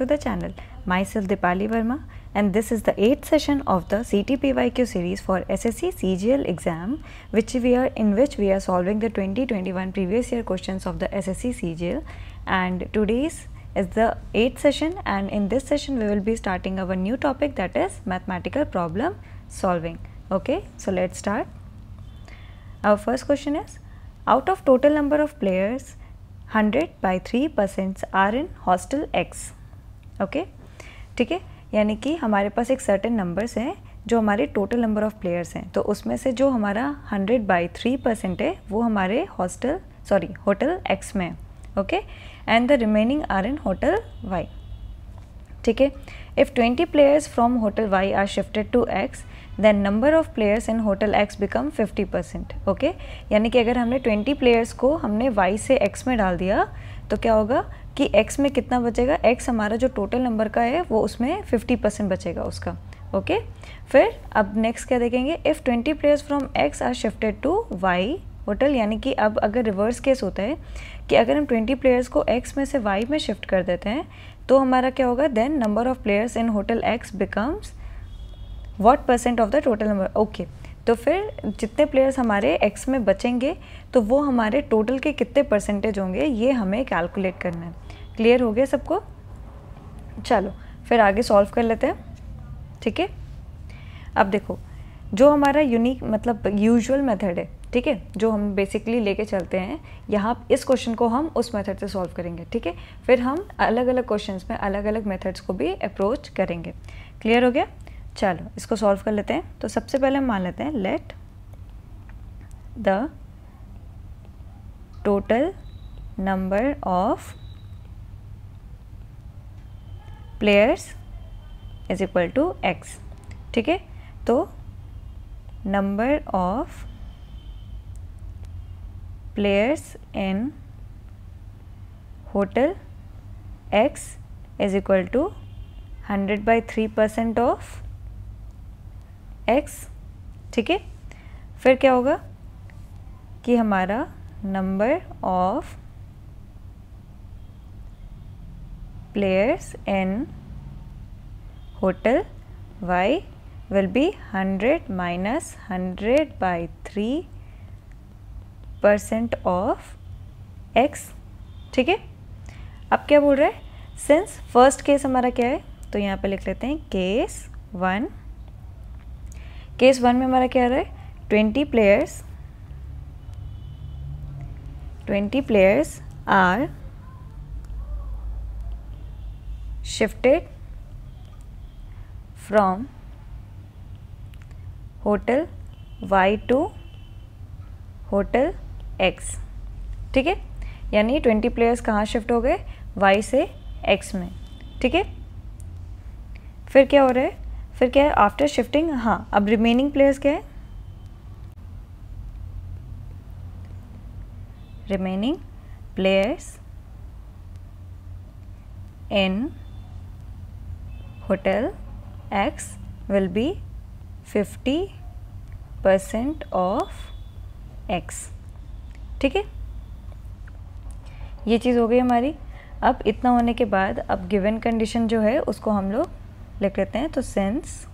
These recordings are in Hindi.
the channel. Myself Dipali Verma, and this is the 8th session of the CTPYQ series for SSC CGL exam, in which we are solving the 2021 previous year questions of the SSC CGL. And today's is the 8th session, and in this session we will be starting our new topic, that is mathematical problem solving. Okay, so let's start. Our first question is, out of total number of players 100 by 3% are in hostel X. Okay ठीक है, यानी कि हमारे पास एक सर्टेन नंबर्स हैं जो हमारे टोटल नंबर ऑफ़ प्लेयर्स हैं, तो उसमें से जो हमारा 100 by 3% है वो हमारे होटल X में है. Okay, and the remaining are in hotel Y. ठीक है, if 20 players from hotel Y are shifted to X, then number of players in hotel X become 50%. Okay, यानी कि अगर हमने 20 प्लेयर्स को हमने Y से X में डाल दिया तो क्या होगा कि X में कितना बचेगा, X हमारा जो टोटल नंबर का है वो उसमें 50% बचेगा उसका. ओके, फिर अब नेक्स्ट क्या देखेंगे, if 20 players from X are shifted to Y hotel, यानी कि अब अगर रिवर्स केस होता है कि अगर हम 20 प्लेयर्स को X में से Y में शिफ्ट कर देते हैं तो हमारा क्या होगा, then number of players in hotel X becomes what percent of the total number. Okay, तो फिर जितने प्लेयर्स हमारे X में बचेंगे तो वो हमारे टोटल के कितने परसेंटेज होंगे ये हमें कैलकुलेट करना है. क्लियर हो गया सबको? चलो फिर आगे सॉल्व कर लेते हैं. ठीक है, अब देखो जो हमारा यूनिक मतलब यूजुअल मेथड है, ठीक है, जो हम बेसिकली लेके चलते हैं, यहाँ इस क्वेश्चन को हम उस मेथड से सॉल्व करेंगे. ठीक है, फिर हम अलग अलग क्वेश्चंस में अलग अलग मेथड्स को भी अप्रोच करेंगे. क्लियर हो गया? चलो इसको सॉल्व कर लेते हैं. तो सबसे पहले हम मान लेते हैं, let the total number of players is equal to X. ठीक है, तो number of players in hotel X is equal to 100 by 3% of X. ठीक है, फिर क्या होगा कि हमारा number of players in hotel Y will be 100 minus 100 by 3% of X. ठीक है, अब क्या बोल रहा है, सिंस फर्स्ट केस हमारा क्या है, तो यहाँ पे लिख लेते हैं केस 1. केस 1 में हमारा क्या आ रहा है, 20 players are shifted from hotel Y to hotel X. ठीक है, यानी 20 प्लेयर्स कहाँ शिफ्ट हो गए, Y से X में. ठीक है, फिर क्या हो रहा है, फिर क्या है आफ्टर शिफ्टिंग, हाँ अब रिमेनिंग प्लेयर्स क्या है, remaining players in hotel X will B 50% of X. ठीक है, ये चीज़ हो गई हमारी. अब इतना होने के बाद अब गिवन कंडीशन जो है उसको हम लोग लिख लेते हैं. तो since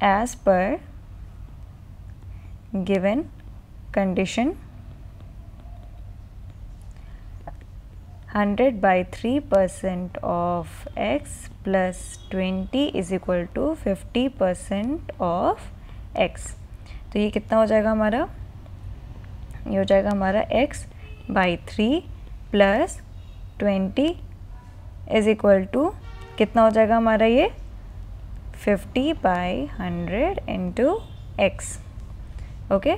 as per given condition 100 by 3% of X plus 20 is equal to 50% of X. तो ये कितना हो जाएगा हमारा, ये हो जाएगा हमारा X by 3 plus 20 is equal to कितना हो जाएगा हमारा ये 50 by 100 इंटू X. ओके,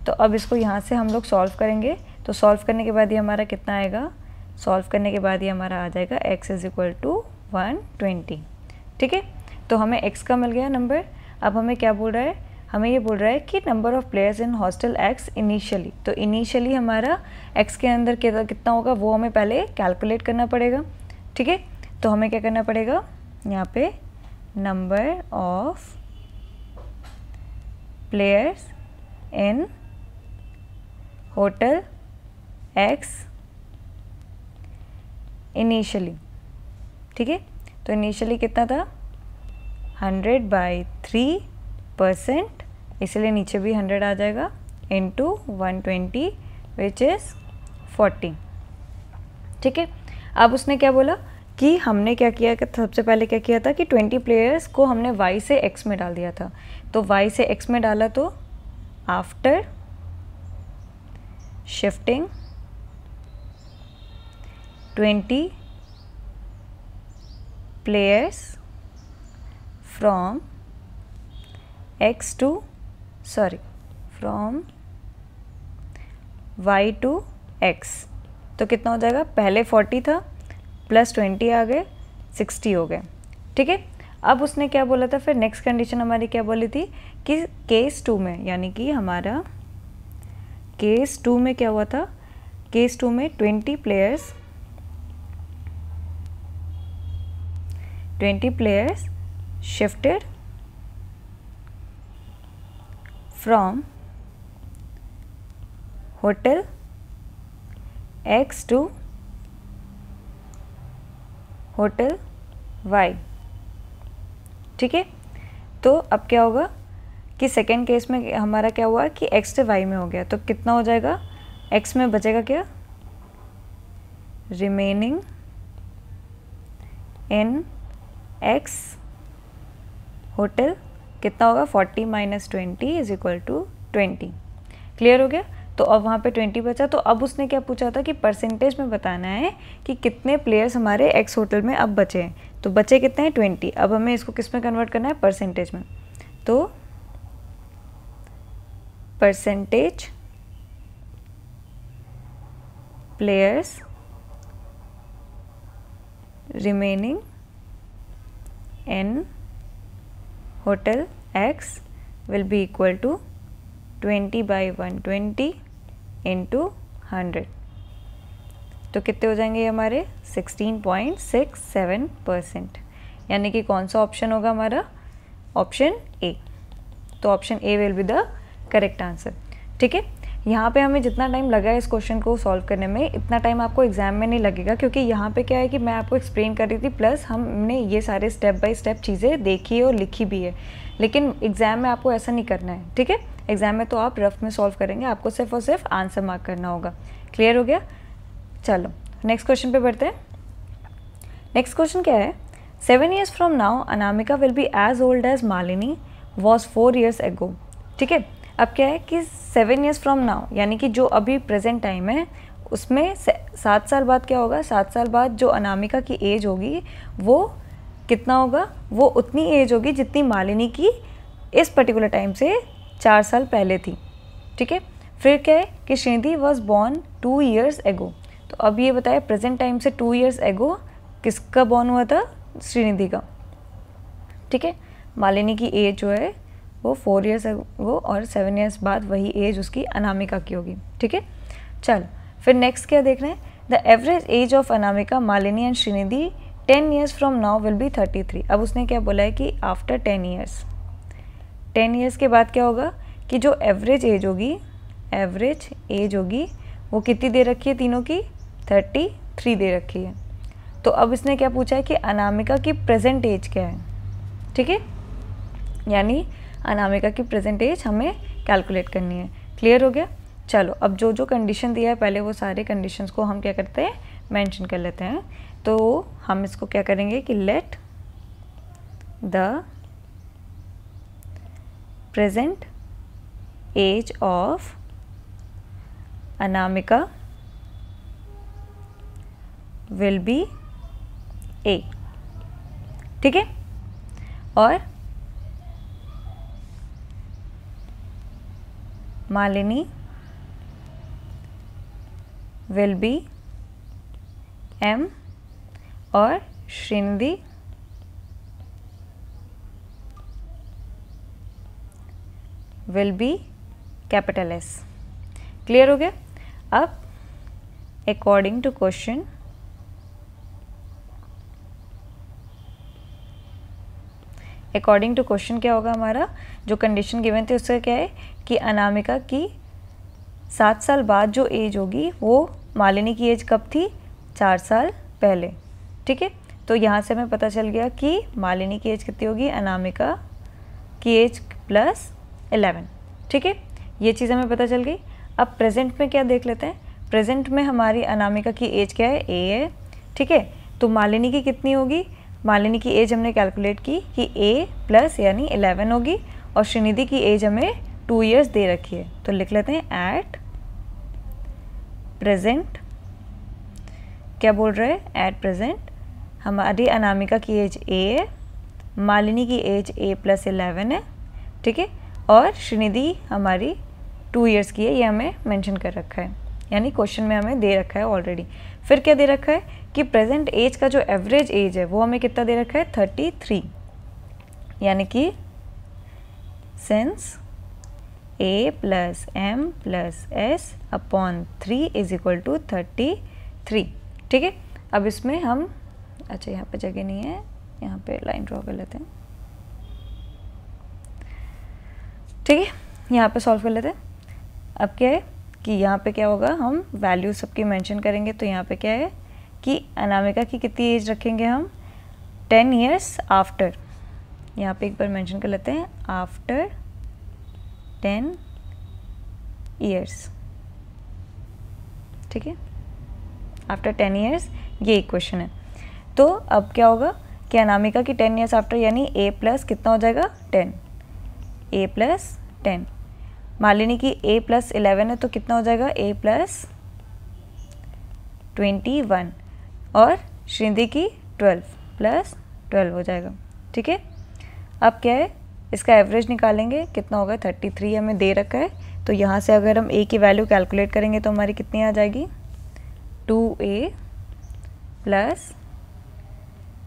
तो अब इसको यहाँ से हम लोग सॉल्व करेंगे. तो सॉल्व करने के बाद ये हमारा कितना आएगा, सॉल्व करने के बाद ये हमारा आ जाएगा X इज इक्वल टू 120. ठीक है, तो हमें X का मिल गया नंबर. अब हमें क्या बोल रहा है, हमें ये बोल रहा है कि number of players in hostel X initially. तो इनिशियली हमारा X के अंदर कितना होगा वो हमें पहले कैलकुलेट करना पड़ेगा. ठीक है, तो हमें क्या करना पड़ेगा, यहाँ पे number of players in hotel X initially, ठीक है। तो इनिशियली कितना था 100/3%, इसलिए नीचे भी 100 आ जाएगा, इंटू 120 विच इज़ 40, ठीक है। अब उसने क्या बोला कि हमने क्या किया, सबसे पहले क्या किया था कि 20 प्लेयर्स को हमने y से x में डाल दिया था। तो y से x में डाला तो after shifting 20 players from y to x, तो कितना हो जाएगा, पहले 40 था प्लस 20 आ गए 60 हो गए, ठीक है। अब उसने क्या बोला था फिर, नेक्स्ट कंडीशन हमारी क्या बोली थी कि केस 2 में, यानी कि हमारा केस 2 में क्या हुआ था, केस 2 में 20 players shifted from hotel X to hotel Y, ठीक है। तो अब क्या होगा कि सेकेंड केस में हमारा क्या हुआ कि X से Y में हो गया, तो कितना हो जाएगा, X में बचेगा क्या, रिमेनिंग इन X होटल, कितना होगा 40 - 20 = 20, क्लियर हो गया। तो अब वहाँ पे 20 बचा, तो अब उसने क्या पूछा था कि परसेंटेज में बताना है कि कितने प्लेयर्स हमारे X होटल में अब बचे हैं। तो बचे कितने हैं 20, अब हमें इसको किस में कन्वर्ट करना है, परसेंटेज में। तो percentage players remaining in hotel X will be equal to 20/120 into 100, तो कितने हो जाएंगे हमारे 16.67%, यानी कि कौन सा ऑप्शन होगा हमारा, ऑप्शन ए। तो option A will be the correct answer, ठीक है। यहाँ पे हमें जितना टाइम लगा है इस क्वेश्चन को सॉल्व करने में, इतना टाइम आपको एग्जाम में नहीं लगेगा, क्योंकि यहाँ पे क्या है कि मैं आपको एक्सप्लेन कर रही थी, प्लस हमने ये सारे स्टेप बाय स्टेप चीज़ें देखी है और लिखी भी है, लेकिन एग्जाम में आपको ऐसा नहीं करना है, ठीक है। एग्जाम में तो आप रफ में सॉल्व करेंगे, आपको सिर्फ और सिर्फ आंसर मार्क करना होगा, क्लियर हो गया। चलो नेक्स्ट क्वेश्चन पे बढ़ते हैं। नेक्स्ट क्वेश्चन क्या है, 7 years from now Anamika will be as old as Malini was 4 years ago, ठीक है। अब क्या है कि 7 years फ्रॉम नाउ, यानी कि जो अभी प्रेजेंट टाइम है उसमें 7 साल बाद क्या होगा, 7 साल बाद जो अनामिका की एज होगी वो कितना होगा, वो उतनी एज होगी जितनी मालिनी की इस पर्टिकुलर टाइम से 4 साल पहले थी, ठीक है। फिर क्या है कि Shrinidhi was born 2 years ago, तो अब ये बताया प्रेजेंट टाइम से 2 years ago किसका बॉर्न हुआ था, श्रीनिधि का, ठीक है। मालिनी की एज जो है वो 4 years ago और 7 years बाद वही एज उसकी अनामिका की होगी, ठीक है। चल फिर नेक्स्ट क्या देखना है, the average age of Anamika, Malini and Shrinidhi 10 years from now will be 33। अब उसने क्या बोला है कि आफ्टर 10 years के बाद क्या होगा कि जो एवरेज एज होगी वो कितनी दे रखी है, तीनों की 33 दे रखी है। तो अब इसने क्या पूछा है कि अनामिका की प्रेजेंट एज क्या है, ठीक है, यानी अनामिका की प्रेजेंट एज हमें कैलकुलेट करनी है, क्लियर हो गया। चलो अब जो जो कंडीशन दिया है पहले वो सारे कंडीशंस को हम क्या करते हैं, मेंशन कर लेते हैं। तो हम इसको क्या करेंगे कि let the present age of Anamika will be A, ठीक है, और मालिनी विल बी एम और Shrinidhi will be capital S, clear हो गया। अब अकॉर्डिंग टू क्वेश्चन क्या होगा हमारा, जो कंडीशन गिवन थे उससे क्या है कि अनामिका की 7 साल बाद जो एज होगी वो मालिनी की एज कब थी, 4 साल पहले, ठीक है। तो यहाँ से हमें पता चल गया कि मालिनी की एज कितनी होगी, अनामिका की एज प्लस 11, ठीक है। ये चीज़ हमें पता चल गई। अब प्रेजेंट में क्या देख लेते हैं। प्रेजेंट में हमारी अनामिका की एज क्या है, ए है, ठीक है। तो मालिनी की कितनी होगी, मालिनी की एज हमने कैलकुलेट की कि ए प्लस यानी 11 होगी, और श्रीनिधि की एज हमें 2 ईयर्स दे रखी है। तो लिख लेते हैं एट प्रेजेंट, क्या बोल रहे हैं, एट प्रेजेंट हमारी अनामिका की एज ए है, मालिनी की एज ए प्लस 11 है, ठीक है, और श्रीनिधि हमारी 2 ईयर्स की है, ये हमें मेंशन कर रखा है, यानी क्वेश्चन में हमें दे रखा है ऑलरेडी। फिर क्या दे रखा है कि प्रेजेंट एज का जो एवरेज एज है वो हमें कितना दे रखा है, 33, यानी कि since a plus M plus S upon 3 is equal to 33, ठीक है। अब इसमें हम, अच्छा यहाँ पे जगह नहीं है, यहाँ पे लाइन ड्रॉ कर लेते हैं, ठीक है, यहाँ पे सॉल्व कर लेते हैं। अब क्या है कि यहाँ पे क्या होगा, हम वैल्यू सबकी मेंशन करेंगे। तो यहाँ पे क्या है कि अनामिका की कितनी एज रखेंगे हम, 10 ईयर्स आफ्टर, यहाँ पे एक बार मेंशन कर लेते हैं, आफ्टर 10 ईयर्स, ठीक है, आफ्टर 10 ईयर्स, ये इक्वेशन है। तो अब क्या होगा कि अनामिका की 10 ईयर्स आफ्टर, यानी a प्लस कितना हो जाएगा, 10, a प्लस 10, मालिनी की a प्लस 11 है तो कितना हो जाएगा, a प्लस 21, और श्रीनिधि की 12 प्लस 12 हो जाएगा, ठीक है। अब क्या है, इसका एवरेज निकालेंगे, कितना होगा, 33 हमें दे रखा है। तो यहाँ से अगर हम a की वैल्यू कैलकुलेट करेंगे तो हमारी कितनी आ जाएगी, 2a plus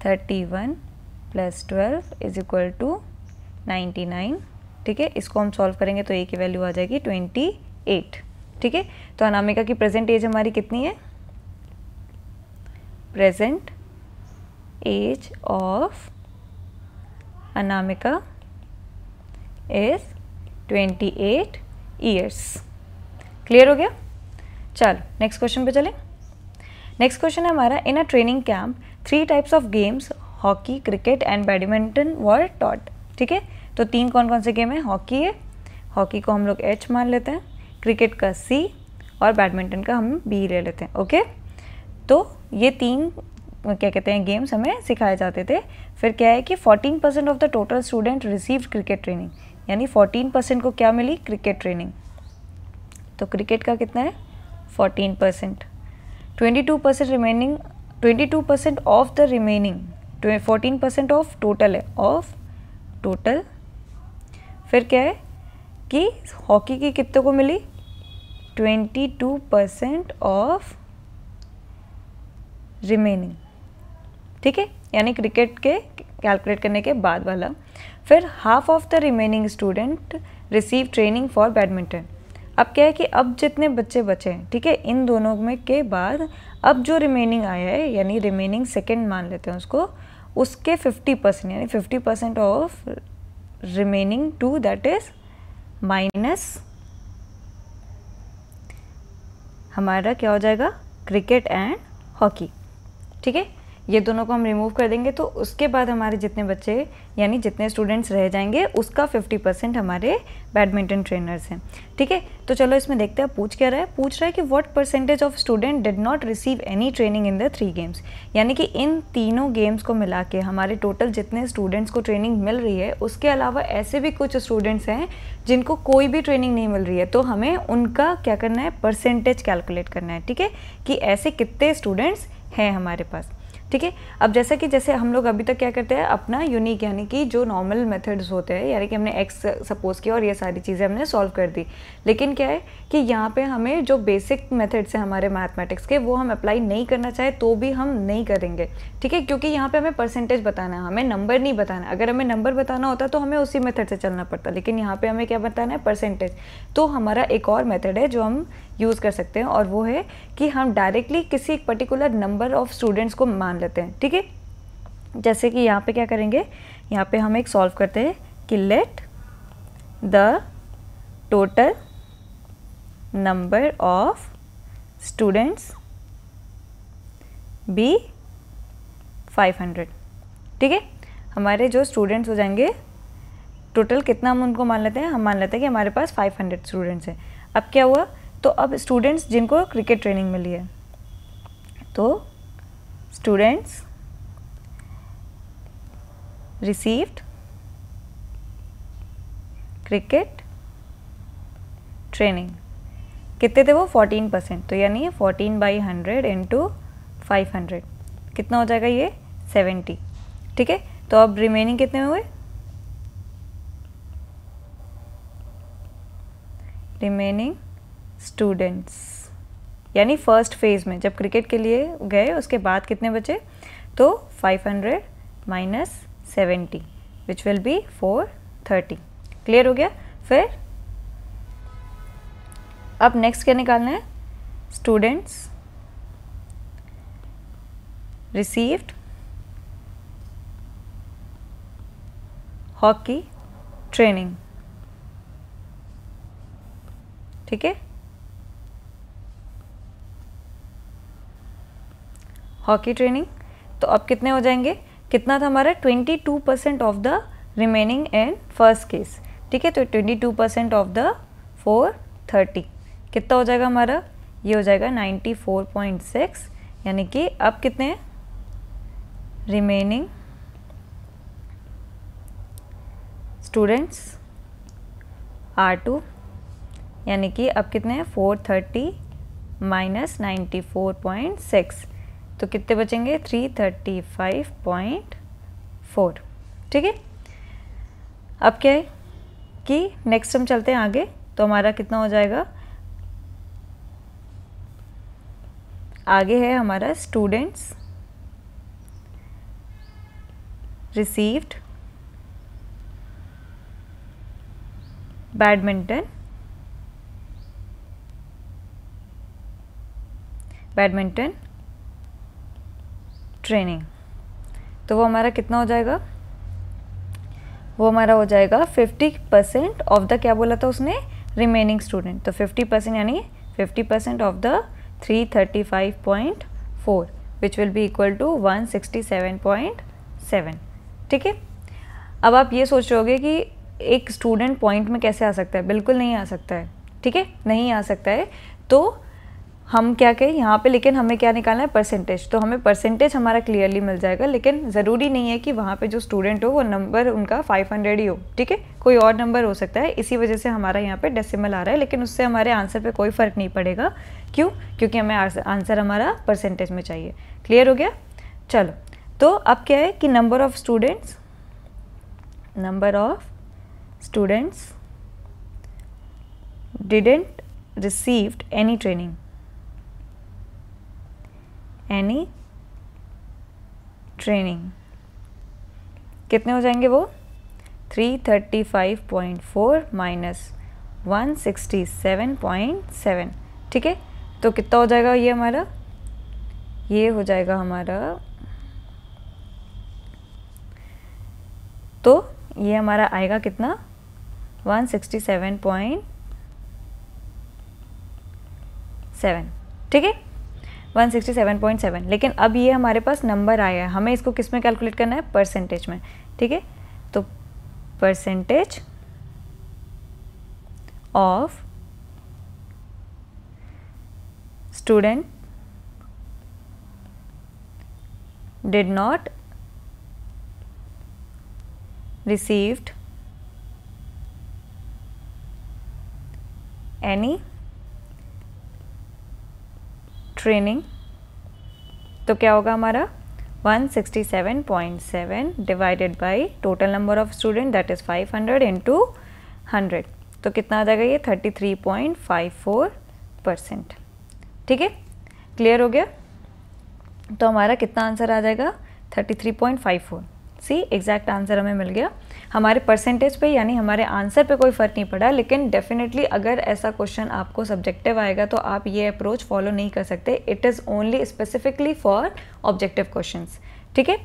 31 plus 12 is equal to 99, ठीक है। इसको हम सॉल्व करेंगे तो a की वैल्यू आ जाएगी 28, ठीक है। तो अनामिका की प्रेजेंट एज हमारी कितनी है, present age of Anamika is 28 years. Clear हो गया। चलो नेक्स्ट क्वेश्चन पे चलें। नेक्स्ट क्वेश्चन है हमारा, in a training camp 3 types of games hockey, cricket and badminton were taught, ठीक है। तो 3 कौन कौन से गेम है, हॉकी है, हॉकी को हम लोग H मान लेते हैं, क्रिकेट का C और बैडमिंटन का हम B ले लेते हैं, ओके। तो ये 3 क्या कहते हैं गेम्स हमें सिखाए जाते थे। फिर क्या है कि 14% of the total student received cricket training, यानी 14% को क्या मिली, क्रिकेट ट्रेनिंग। तो क्रिकेट का कितना है, 14%, 22% remaining, 22% of the remaining, 14% of total है, ऑफ टोटल। फिर क्या है कि हॉकी की कितने को मिली, 22% ऑफ रिमेनिंग, ठीक है, यानी क्रिकेट के कैलकुलेट करने के बाद वाला। फिर half of the remaining student receive training for badminton. अब क्या है कि अब जितने बच्चे बचे हैं, ठीक है, इन दोनों में के बाद अब जो रिमेनिंग आया है, यानी रिमेनिंग सेकेंड मान लेते हैं उसको, उसके 50%, यानी 50% of remaining 2, that is minus हमारा क्या हो जाएगा, क्रिकेट एंड हॉकी, ठीक है। ये दोनों को हम रिमूव कर देंगे तो उसके बाद हमारे जितने बच्चे यानी जितने स्टूडेंट्स रह जाएंगे उसका 50% हमारे बैडमिंटन ट्रेनर्स हैं, ठीक है। तो चलो इसमें देखते हैं पूछ क्या रहा है। पूछ रहा है कि what percentage of student did not receive any training in the 3 games, यानी कि इन तीनों गेम्स को मिला के हमारे टोटल जितने स्टूडेंट्स को ट्रेनिंग मिल रही है उसके अलावा ऐसे भी कुछ स्टूडेंट्स हैं जिनको कोई भी ट्रेनिंग नहीं मिल रही है, तो हमें उनका क्या करना है, परसेंटेज कैलकुलेट करना है, ठीक है, कि ऐसे कितने स्टूडेंट्स हैं हमारे पास, ठीक है। अब जैसे हम लोग अभी तक क्या करते हैं, अपना यूनिक यानी कि जो नॉर्मल मेथड्स होते हैं, यानी कि हमने एक्स सपोज किया और ये सारी चीज़ें हमने सॉल्व कर दी, लेकिन क्या है कि यहाँ पे हमें जो बेसिक मेथड्स हैं हमारे मैथमेटिक्स के वो हम अप्लाई नहीं करना चाहे तो भी हम नहीं करेंगे, ठीक है, क्योंकि यहाँ पे हमें परसेंटेज बताना है, हमें नंबर नहीं बताना। अगर हमें नंबर बताना होता तो हमें उसी मेथड से चलना पड़ता, लेकिन यहाँ पर हमें क्या बताना है, परसेंटेज। तो हमारा एक और मेथड है जो हम यूज़ कर सकते हैं और वो है कि हम डायरेक्टली किसी एक पर्टिकुलर नंबर ऑफ स्टूडेंट्स को मान लेते हैं, ठीक है। जैसे कि यहाँ पे क्या करेंगे, यहाँ पे हम एक सॉल्व करते हैं कि let the total number of students be 500। ठीक है, हमारे जो स्टूडेंट्स हो जाएंगे टोटल कितना हम उनको मान लेते हैं, हम मान लेते हैं कि हमारे पास 500 स्टूडेंट्स हैं। अब क्या हुआ, तो अब स्टूडेंट्स जिनको क्रिकेट ट्रेनिंग मिली है, तो स्टूडेंट्स रिसीव्ड क्रिकेट ट्रेनिंग कितने थे वो 14%, तो यानी 14/100 इंटू 500 कितना हो जाएगा ये 70। ठीक है, तो अब रिमेनिंग कितने हुए, रिमेनिंग स्टूडेंट्स यानी फर्स्ट फेज में जब क्रिकेट के लिए गए उसके बाद कितने बचे, तो 500 minus 70 which will B 430। Clear हो गया। फिर अब नेक्स्ट क्या निकालना है, स्टूडेंट्स रिसीव्ड हॉकी ट्रेनिंग। ठीक है, हॉकी ट्रेनिंग, तो अब कितने हो जाएंगे, कितना था हमारा 22% of the remaining in first case. ठीक है, तो 22% ऑफ द 430 कितना हो जाएगा हमारा, ये हो जाएगा 94.6, यानी कि अब कितने रिमेनिंग स्टूडेंट्स R2, यानी कि अब कितने हैं 430 माइनस 94.6, तो कितने बचेंगे 335.4। ठीक है, अब क्या है कि नेक्स्ट हम चलते हैं आगे, तो हमारा कितना हो जाएगा, आगे है हमारा स्टूडेंट्स रिसीव्ड बैडमिंटन ट्रेनिंग, तो वो हमारा कितना हो जाएगा, वो हमारा हो जाएगा 50% ऑफ द, क्या बोला था उसने, रिमेनिंग स्टूडेंट, तो 50% यानी 50% of the 335.4 which will be equal to 167.7। ठीक है, अब आप ये सोच रहे होगे कि एक स्टूडेंट पॉइंट में कैसे आ सकता है, बिल्कुल नहीं आ सकता है। ठीक है, नहीं आ सकता है, तो हम क्या कहें यहाँ पे, लेकिन हमें क्या निकालना है, परसेंटेज, तो हमें परसेंटेज हमारा क्लियरली मिल जाएगा, लेकिन ज़रूरी नहीं है कि वहाँ पे जो स्टूडेंट हो वो नंबर उनका 500 ही हो। ठीक है, कोई और नंबर हो सकता है, इसी वजह से हमारा यहाँ पे डेसिमल आ रहा है, लेकिन उससे हमारे आंसर पे कोई फ़र्क नहीं पड़ेगा। क्यों, क्योंकि हमें आंसर हमारा परसेंटेज में चाहिए। क्लियर हो गया। चलो, तो अब क्या है कि number of students didn't received any training, कितने हो जाएंगे वो 335.4 माइनस 167.7। ठीक है, तो कितना हो जाएगा ये हमारा, ये हो जाएगा हमारा, तो ये हमारा आएगा कितना 167.7। ठीक है, 167.7। लेकिन अब ये हमारे पास नंबर आया है, हमें इसको किस में कैलकुलेट करना है, परसेंटेज में। ठीक है, तो percentage of student did not received any training, तो क्या होगा हमारा 167.7 divided by total number of student that is 500 into 100, तो कितना आ जाएगा ये 33.54%। ठीक है, क्लियर हो गया। तो हमारा कितना आंसर आ जाएगा 33.54। सी एग्जैक्ट आंसर हमें मिल गया। हमारे परसेंटेज पे यानी हमारे आंसर पे कोई फ़र्क नहीं पड़ा, लेकिन डेफिनेटली अगर ऐसा क्वेश्चन आपको सब्जेक्टिव आएगा तो आप ये अप्रोच फॉलो नहीं कर सकते। It is only specifically for objective questions. ठीक है,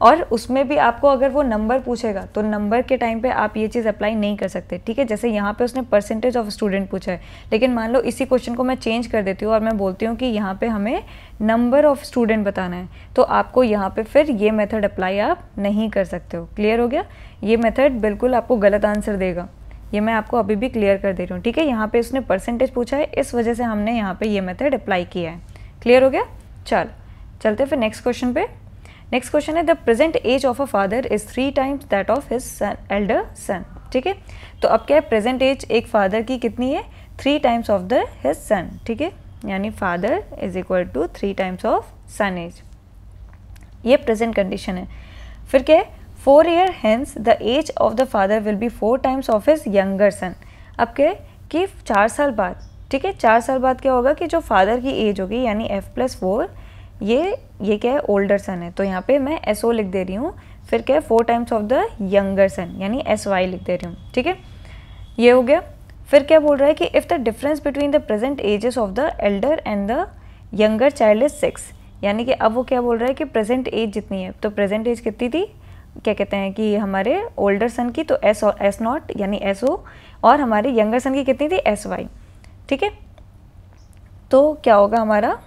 और उसमें भी आपको अगर वो नंबर पूछेगा तो नंबर के टाइम पे आप ये चीज़ अप्लाई नहीं कर सकते, ठीक है। जैसे यहाँ पे उसने परसेंटेज ऑफ स्टूडेंट पूछा है, लेकिन मान लो इसी क्वेश्चन को मैं चेंज कर देती हूँ और मैं बोलती हूँ कि यहाँ पे हमें नंबर ऑफ स्टूडेंट बताना है, तो आपको यहाँ पे फिर ये मेथड अप्लाई आप नहीं कर सकते हो। क्लियर हो गया? ये मेथड बिल्कुल आपको गलत आंसर देगा, ये मैं आपको अभी भी क्लियर कर दे रही हूँ, ठीक है। यहाँ पे उसने परसेंटेज पूछा है, इस वजह से हमने यहाँ पे ये मेथड अप्लाई किया है। क्लियर हो गया? चलते फिर नेक्स्ट क्वेश्चन पे। नेक्स्ट क्वेश्चन है the present age of a father is 3 times that of his elder son, ठीक है। तो अब क्या है, प्रेजेंट एज एक फादर की कितनी है? 3 times of the his son, ठीक है। यानी father is equal to 3 times of son age, ये प्रेजेंट कंडीशन है। फिर क्या है, 4 year hence the age of the father will be 4 times of his younger son. अब क्या है कि 4 साल बाद, ठीक है, 4 साल बाद क्या होगा कि जो फादर की एज होगी यानी f+4, ये क्या है, ओल्डर सन है, तो यहाँ पे मैं SO लिख दे रही हूँ। फिर क्या है, 4 टाइम्स ऑफ द यंगर सन यानी SY लिख दे रही हूँ, ठीक है, ये हो गया। फिर क्या बोल रहा है कि if the difference between the present ages of the Elder and the younger child is 6, यानी कि अब वो क्या बोल रहा है कि प्रेजेंट एज जितनी है, तो प्रेजेंट एज कितनी थी, क्या कहते हैं कि हमारे ओल्डर सन की, तो S0 यानी SO, और हमारे यंगर सन की कितनी थी, SY, ठीक है। तो क्या होगा हमारा,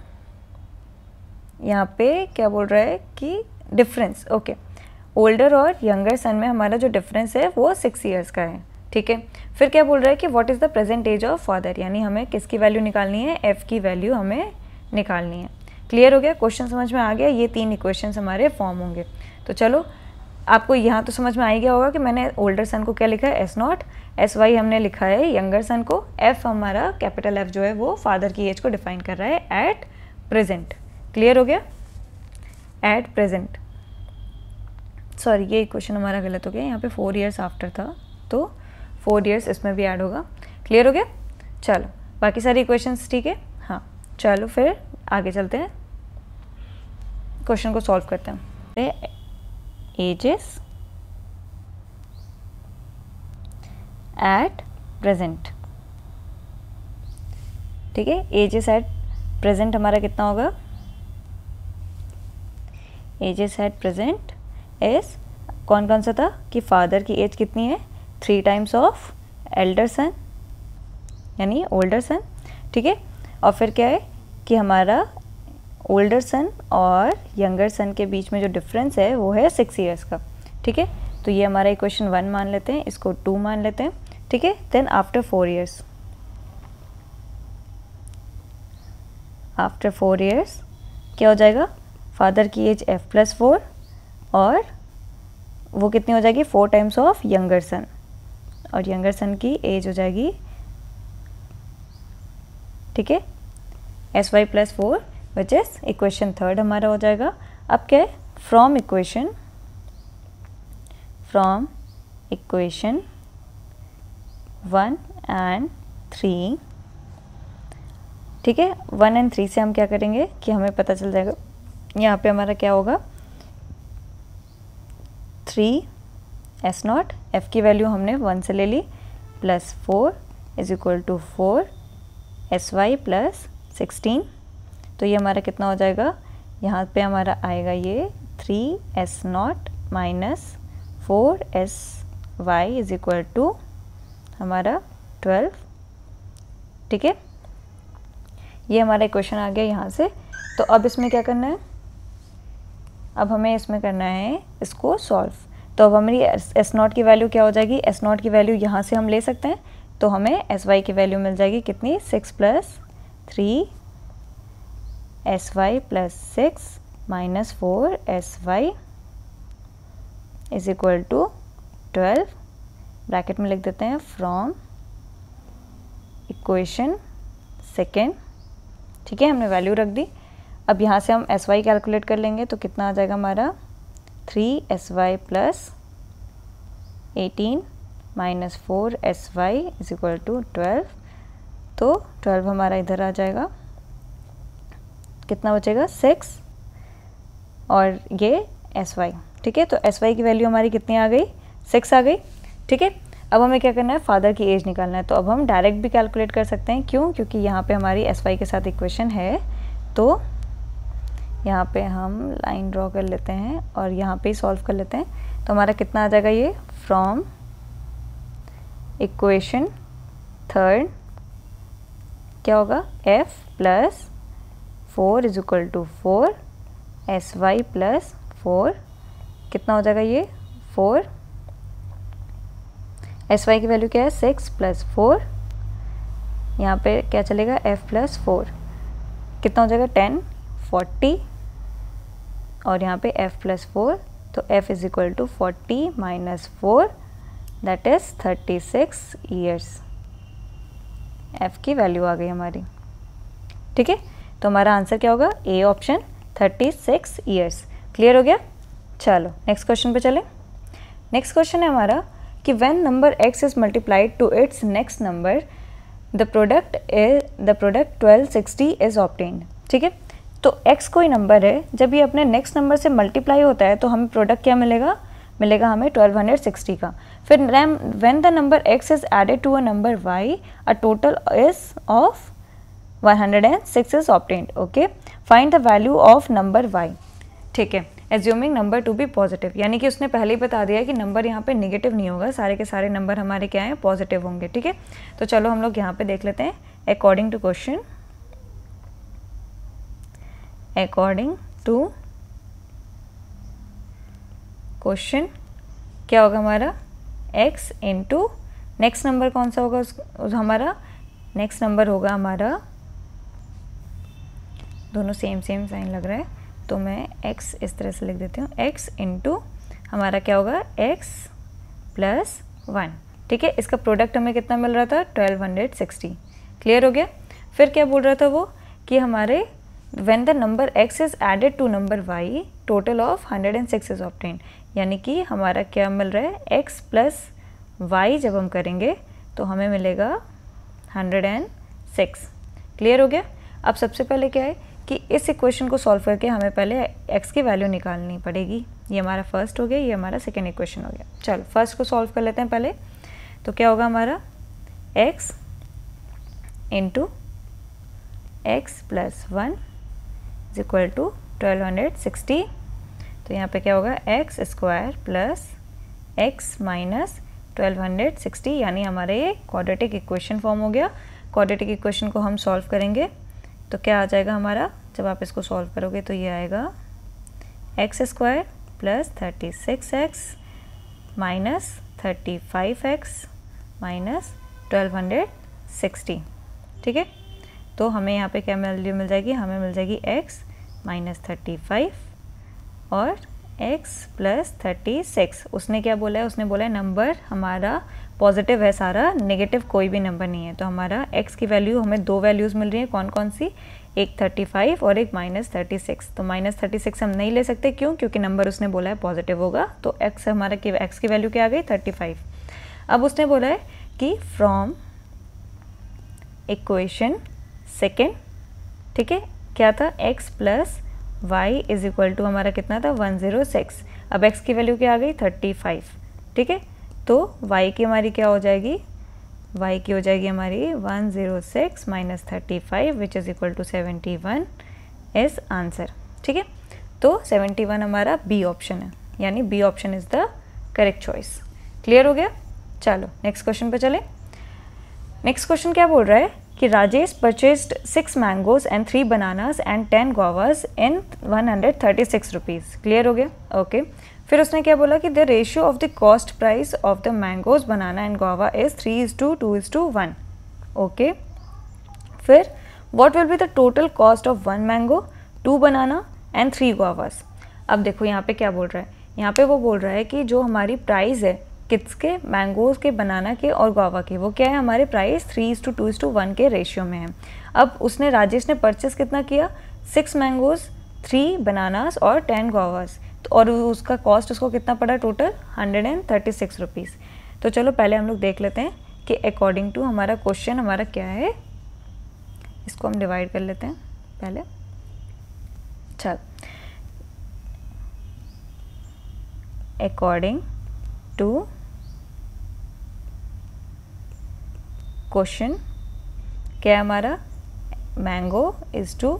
यहाँ पे क्या बोल रहा है कि डिफरेंस, ओके, ओल्डर और यंगर सन में हमारा जो डिफरेंस है वो 6 ईयर्स का है, ठीक है। फिर क्या बोल रहा है कि what is the present age of father, यानी हमें किसकी वैल्यू निकालनी है, F की वैल्यू हमें निकालनी है। क्लियर हो गया? क्वेश्चन समझ में आ गया? ये 3 इक्वेशंस हमारे फॉर्म होंगे। तो चलो, आपको यहाँ तो समझ में आ ही गया होगा कि मैंने ओल्डर सन को क्या लिखा है, S0, SY हमने लिखा है यंगर सन को, F हमारा कैपिटल F जो है वो फादर की एज को डिफाइन कर रहा है एट प्रेजेंट। क्लियर हो गया? एट प्रेजेंट, सॉरी ये क्वेश्चन हमारा गलत हो गया, यहाँ पे 4 ईयर्स आफ्टर था, तो 4 ईयर्स इसमें भी ऐड होगा। क्लियर हो गया? चलो, बाकी सारी इक्वेशंस ठीक है। हाँ, चलो फिर आगे चलते हैं, क्वेश्चन को सॉल्व करते हैं। एजेस एट प्रेजेंट, ठीक है, एजेस एट प्रेजेंट हमारा कितना होगा, एजेस एट प्रेजेंट इज, कौन कौन सा था कि फादर की एज कितनी है, 3 टाइम्स ऑफ एल्डर सन यानी ओल्डर सन, ठीक है। और फिर क्या है कि हमारा ओल्डर सन और यंगर सन के बीच में जो डिफरेंस है वो है 6 ईयर्स का, ठीक है। तो ये हमारा इक्वेशन 1 मान लेते हैं, इसको 2 मान लेते हैं, ठीक है। Then after 4 years, after 4 years क्या हो जाएगा, फादर की एज F+4 और वो कितनी हो जाएगी, 4 टाइम्स ऑफ यंगर सन, और यंगर सन की एज हो जाएगी, ठीक है, SY+4 विच इज इक्वेशन 3 हमारा हो जाएगा। अब क्या है, फ्रॉम इक्वेशन 1 एंड 3, ठीक है, 1 एंड 3 से हम क्या करेंगे कि हमें पता चल जाएगा, यहाँ पे हमारा क्या होगा, 3 S0, F की वैल्यू हमने 1 से ले ली, plus 4 is equal to 4 SY plus 16, तो ये हमारा कितना हो जाएगा, यहाँ पे हमारा आएगा ये 3 S0 minus 4 SY is equal to हमारा 12, ठीक है। ये हमारा इक्वेशन आ गया यहाँ से। तो अब इसमें क्या करना है, अब हमें इसमें करना है इसको सॉल्व। तो अब हमारी S0 की वैल्यू क्या हो जाएगी, S0 की वैल्यू यहाँ से हम ले सकते हैं, तो हमें SY की वैल्यू मिल जाएगी कितनी, 6 plus 3 SY plus 6 minus 4 SY is equal to 12, bracket में लिख देते हैं फ्रॉम इक्वेशन 2, ठीक है, हमने वैल्यू रख दी। अब यहाँ से हम SY कैलकुलेट कर लेंगे, तो कितना आ जाएगा हमारा 3 SY plus 18 minus 4 SY is equal to 12, तो 12 हमारा इधर आ जाएगा, कितना बचेगा 6 और ये SY, ठीक है। तो SY की वैल्यू हमारी कितनी आ गई, 6 आ गई, ठीक है। अब हमें क्या करना है, फादर की एज निकालना है, तो अब हम डायरेक्ट भी कैलकुलेट कर सकते हैं, क्यों, क्योंकि यहाँ पे हमारी SY के साथ इक्वेशन है, तो यहाँ पे हम लाइन ड्रॉ कर लेते हैं और यहाँ पे ही सॉल्व कर लेते हैं। तो हमारा कितना आ जाएगा ये, फ्रॉम इक्वेशन थर्ड क्या होगा, f plus 4 is equal to 4 sy plus 4, कितना हो जाएगा ये 4, sy की वैल्यू क्या है 6 प्लस 4, यहाँ पे क्या चलेगा f प्लस 4, कितना हो जाएगा 10 40, और यहाँ पे f प्लस 4, तो f is equal to 40 minus 4 that is 36 years. f की वैल्यू आ गई हमारी, ठीक है। तो हमारा आंसर क्या होगा, ए ऑप्शन 36 ईयर्स। क्लियर हो गया। चलो नेक्स्ट क्वेश्चन पे चलें। नेक्स्ट क्वेश्चन है हमारा कि when number x is multiplied to its next number the product 1260 is obtained. ठीक है, तो x कोई नंबर है, जब ये अपने नेक्स्ट नंबर से मल्टीप्लाई होता है तो हमें प्रोडक्ट क्या मिलेगा, मिलेगा हमें 1260 का। फिर when the number x is added to a number y a total is of 106 is obtained. Okay, find the value of number y। ठीक है, assuming number to be positive, यानी कि उसने पहले ही बता दिया कि नंबर यहाँ पे नेगेटिव नहीं होगा, सारे के सारे नंबर हमारे क्या हैं, पॉजिटिव होंगे। ठीक है, तो चलो हम लोग यहाँ पे देख लेते हैं। According to question, according to question क्या होगा हमारा, x इंटू नेक्स्ट नंबर कौन सा होगा, हमारा नेक्स्ट नंबर होगा हमारा, दोनों सेम साइन लग रहा है तो मैं x इस तरह से लिख देती हूँ, x इंटू हमारा क्या होगा x प्लस 1। ठीक है, इसका प्रोडक्ट हमें कितना मिल रहा था, 1260। क्लियर हो गया। फिर क्या बोल रहा था वो कि हमारे when the number x is added to number y total of 106 is obtained, यानी कि हमारा क्या मिल रहा है, x प्लस y जब हम करेंगे तो हमें मिलेगा 106। क्लियर हो गया। अब सबसे पहले क्या है कि इस इक्वेशन को सॉल्व करके हमें पहले x की वैल्यू निकालनी पड़ेगी। ये हमारा फर्स्ट हो गया, ये हमारा सेकेंड इक्वेशन हो गया। चलो फर्स्ट को सॉल्व कर लेते हैं पहले। तो क्या होगा हमारा, x into X plus 1 is equal to 1260। तो यहाँ पे क्या होगा, X square plus X minus 1260, यानी हमारे ये क्वाड्रेटिक इक्वेशन फॉर्म हो गया। क्वाड्रेटिक इक्वेशन को हम सॉल्व करेंगे तो क्या आ जाएगा हमारा, जब आप इसको सॉल्व करोगे तो ये आएगा x square plus 36x minus 35x minus 1260। ठीक है, तो हमें यहाँ पे क्या वैल्यू मिल जाएगी, हमें मिल जाएगी x माइनस 35 और x प्लस 36। उसने क्या बोला है, उसने बोला है नंबर हमारा पॉजिटिव है सारा, नेगेटिव कोई भी नंबर नहीं है। तो हमारा x की वैल्यू, हमें दो वैल्यूज़ मिल रही हैं, कौन कौन सी, एक 35 और एक माइनस 36। तो माइनस 36 हम नहीं ले सकते, क्यों, क्योंकि नंबर उसने बोला है पॉजिटिव होगा। तो x हमारा x की वैल्यू क्या आ गई, 35। अब उसने बोला है कि फ्रॉम इक्वेशन सेकेंड, ठीक है, क्या था, x प्लस y इज इक्वल टू हमारा कितना था, 106। अब x की वैल्यू क्या आ गई, 35। ठीक है, तो y की हमारी क्या हो जाएगी, y की हो जाएगी हमारी 106 minus 35 which is equal to 71 is answer. ठीक है, तो 71 हमारा बी ऑप्शन है, यानी B option is the correct choice. Clear हो गया। चलो नेक्स्ट क्वेश्चन पे चले। नेक्स्ट क्वेश्चन क्या बोल रहा है कि Rajesh purchased 6 mangoes and 3 bananas and 10 guavas in 136 rupees. Clear हो गया। ओके, फिर उसने क्या बोला कि the ratio of the cost price of the mangoes banana and guava is 3:2:1। Okay, फिर what will be the total cost of 1 mango, 2 banana and 3 guavas. अब देखो यहाँ पे क्या बोल रहा है, यहाँ पे वो बोल रहा है कि जो हमारी प्राइस है किसके, मैंगोज के, बनाना के और गुआवा के, वो क्या है, हमारे प्राइस 3:2:1 के रेशियो में है। अब उसने, राजेश ने परचेस कितना किया, 6 मैंगोज, 3 बनानास और 10 गुआवास, और उसका कॉस्ट उसको कितना पड़ा टोटल, 136 रुपीज़। तो चलो पहले हम लोग देख लेते हैं कि अकॉर्डिंग टू हमारा क्वेश्चन हमारा क्या है, इसको हम डिवाइड कर लेते हैं पहले। चल, अकॉर्डिंग टू क्वेश्चन क्या है हमारा, mango is to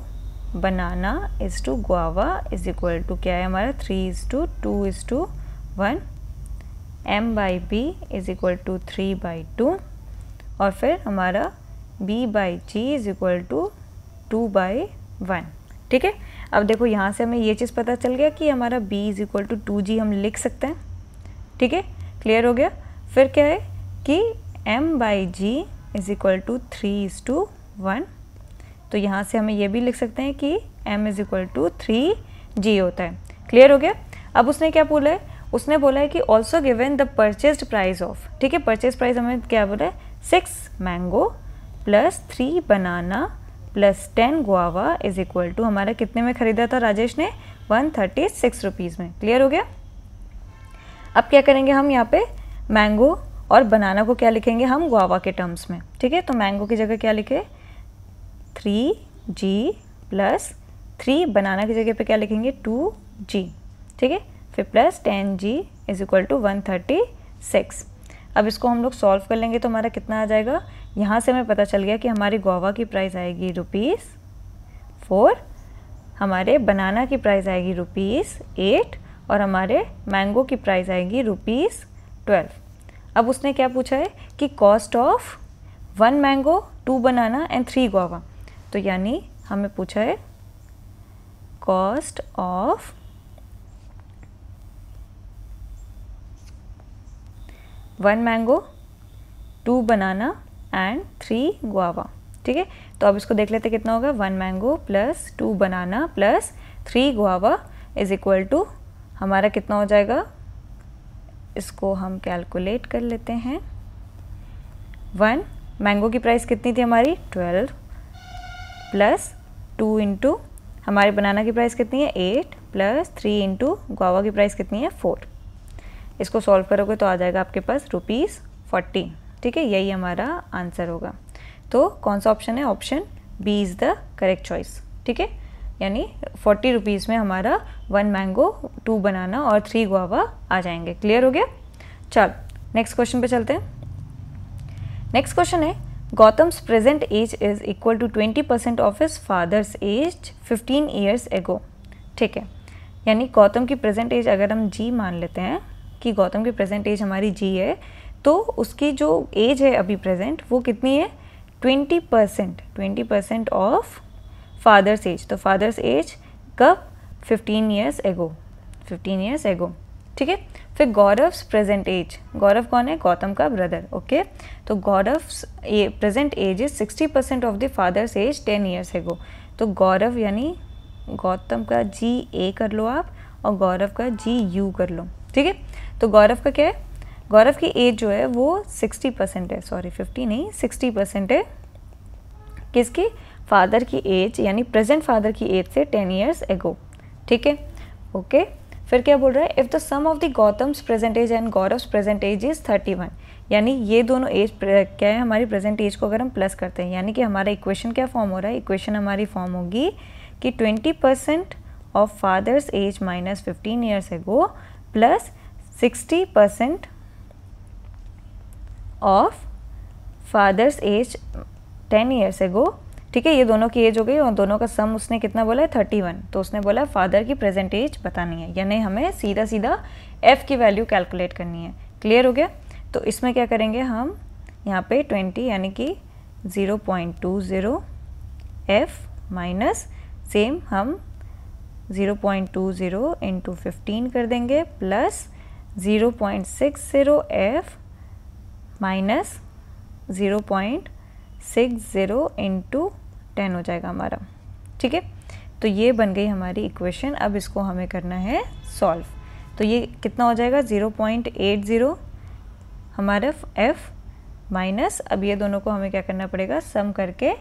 banana is to guava is equal to क्या है हमारा 3:2:1, m/b इज इक्वल टू 3/2 और फिर हमारा b/g इज इक्वल टू 2/1। ठीक है, अब देखो यहाँ से हमें ये चीज़ पता चल गया कि हमारा b is equal to 2g हम लिख सकते हैं। ठीक है, क्लियर हो गया। फिर क्या है कि m/g इज इक्वल टू 3:1, तो यहाँ से हमें ये भी लिख सकते हैं कि m is equal to 3g होता है। क्लियर हो गया। अब उसने क्या बोला है, उसने बोला है कि also given the purchased price of, ठीक है, परचेज प्राइस हमें क्या बोला है 6 mango plus 3 banana plus 10 guava is equal to हमारा कितने में ख़रीदा था राजेश ने 136 रुपीज़ में। क्लियर हो गया। अब क्या करेंगे हम यहाँ पे मैंगो और बनाना को क्या लिखेंगे हम गुआवा के टर्म्स में। ठीक है, तो मैंगो की जगह क्या लिखे 3g प्लस 3 बनाना की जगह पे क्या लिखेंगे 2g। ठीक है, फिर plus 10g is equal to 136। अब इसको हम लोग सॉल्व कर लेंगे तो हमारा कितना आ जाएगा, यहाँ से हमें पता चल गया कि हमारी गुआवा की प्राइस आएगी ₹4, हमारे बनाना की प्राइस आएगी ₹8 और हमारे मैंगो की प्राइस आएगी ₹12। अब उसने क्या पूछा है कि cost of 1 mango 2 banana and 3 guava, तो यानी हमें पूछा है cost of 1 mango 2 banana and 3 guava. ठीक है, तो अब इसको देख लेते कितना होगा 1 mango plus 2 banana plus 3 guava is equal to हमारा कितना हो जाएगा, इसको हम कैलकुलेट कर लेते हैं। 1 मैंगो की प्राइस कितनी थी हमारी 12 प्लस 2 इंटू हमारे बनाना की प्राइस कितनी है 8 प्लस 3 इंटू गुआवा की प्राइस कितनी है 4। इसको सॉल्व करोगे तो आ जाएगा आपके पास ₹40। ठीक है, यही हमारा आंसर होगा। तो कौन सा ऑप्शन है, option B is the correct choice. ठीक है, यानी 40 रुपीज़ में हमारा 1 मैंगो 2 बनाना और 3 गुआवा आ जाएंगे। क्लियर हो गया। चल नेक्स्ट क्वेश्चन पे चलते हैं। नेक्स्ट क्वेश्चन है Gautam's present age is equal to 20% of his father's age 15 years ago. ठीक है, यानी गौतम की प्रेजेंट एज अगर हम जी मान लेते हैं कि गौतम की प्रेजेंट एज हमारी जी है, तो उसकी जो एज है अभी प्रेजेंट वो कितनी है 20% ऑफ फादर्स एज। तो फादर्स एज कब 15 ईयर्स एगो। ठीक है, फिर गौरव्स प्रेजेंट एज, गौरव कौन है, गौतम का ब्रदर। ओके, तो Gaurav's present age is 60% of the father's age 10 years ago. तो गौरव यानी गौतम का जी ए कर लो आप और गौरव का जी यू कर लो। ठीक है, तो गौरव का क्या है, गौरव की एज जो है वो 60% है, सॉरी 50 नहीं 60% है किसकी, फादर की एज यानी प्रेजेंट फादर की एज से 10 ईयर्स एगो। ठीक है, ओके। फिर क्या बोल रहा है, if the sum of the Gautam's present age and Gaurav's present age is 31, यानी ये दोनों एज क्या है हमारी प्रेजेंट एज को अगर हम प्लस करते हैं, यानी कि हमारा इक्वेशन क्या फॉर्म हो रहा है, इक्वेशन हमारी फॉर्म होगी कि 20% of father's age minus 15 years एगो plus 60% of fathers age 10 years ago. ठीक है, ये दोनों की एज हो गई और दोनों का सम उसने कितना बोला है 31, तो उसने बोला फादर की प्रेजेंट एज बतानी है, यानी हमें सीधा सीधा f की वैल्यू कैलकुलेट करनी है। क्लियर हो गया। तो इसमें क्या करेंगे हम यहाँ पे 20 यानी कि 0.20 f माइनस सेम हम 0.20 इंटू 15 कर देंगे प्लस 0.60 f माइनस 0.60 इंटू 10 हो जाएगा हमारा। ठीक है, तो ये बन गई हमारी इक्वेशन। अब इसको हमें करना है सॉल्व। तो ये कितना हो जाएगा 0.80 हमारा f माइनस, अब ये दोनों को हमें क्या करना पड़ेगा, सम करके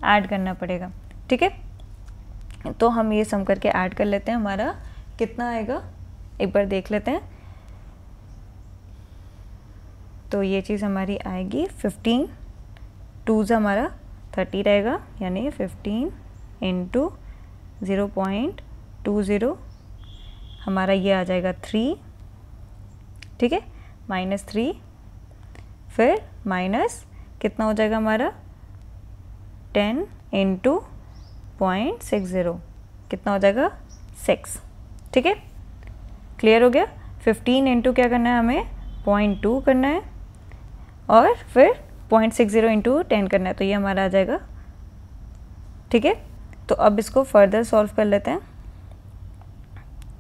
ऐड करना पड़ेगा। ठीक है, तो हम ये सम करके ऐड कर लेते हैं, हमारा कितना आएगा एक बार देख लेते हैं। तो ये चीज़ हमारी आएगी 15, 2 हमारा 30 रहेगा, यानी 15 इंटू 0.20 हमारा ये आ जाएगा 3। ठीक है, माइनस 3, फिर माइनस कितना हो जाएगा हमारा 10 इंटू 0.60 कितना हो जाएगा 6, ठीक है, क्लियर हो गया। 15 इंटू क्या करना है हमें 0.2 करना है और फिर 0.60 इंटू 10 करना है, तो ये हमारा आ जाएगा, ठीक है। तो अब इसको फर्दर सॉल्व कर लेते हैं,